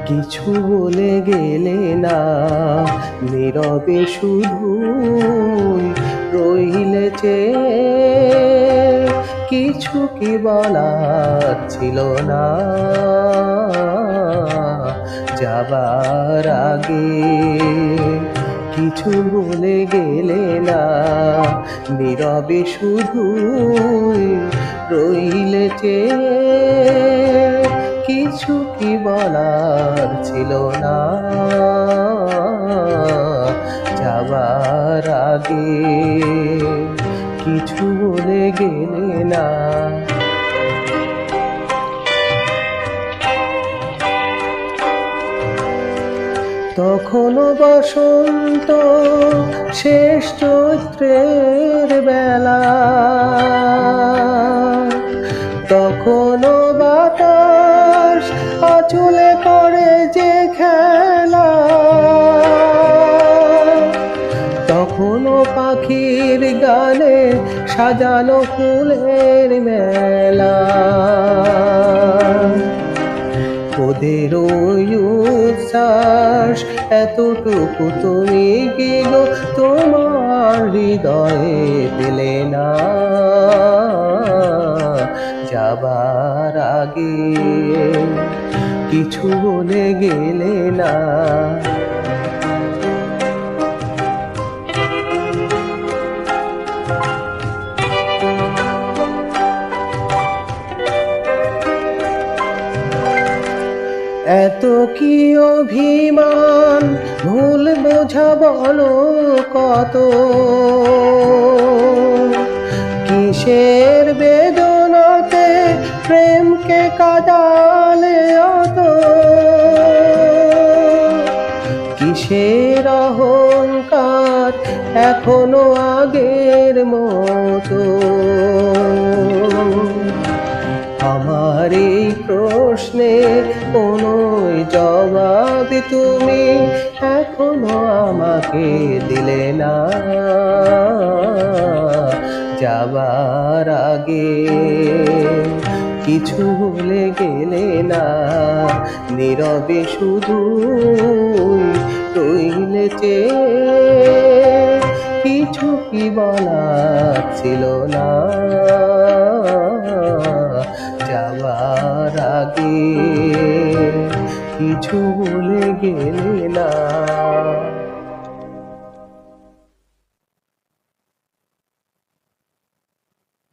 কিছু বলে গেলে না, নীরবে শুধু রইলে চেয়ে। কিছু কি বলার ছিল না যাবার আগে। কিছু বলে গেলে না, নীরবে শুধু রইলে চেয়ে। কিছু কি বলার ছিল না যাবার আগে। কিছু বলে গেলে না। তখনও বসন্ত শেষ চৈত্রের বেলা, তখনও বাতাস আঁচলে করে যে খেলা। তখনও পাখির গানে সাজানো ফুলের মেলা। ওদের ওই উচ্ছ্বাস এতটুকু তুমি কি গো তোমার হৃদয়ে পেলে না যাবার আগে। কিছু বলে গেলে না। এত কি অভিমান ভুল বোঝা বলো কত। কিসের বেদনাতে প্রেমকে কাঁদালে অত। কিসের অহংকার এখনো আগের মতো। আমার এই প্রশ্নে কোনো জবাব তুমি এখনো আমাকে দিলে না যাবার আগে। কিছু বলে গেলে না, নীরবে শুধু রইলে চেয়ে। কিছু কি বলার ছিল না যাবার আগে। কিছু বলে গেলে না।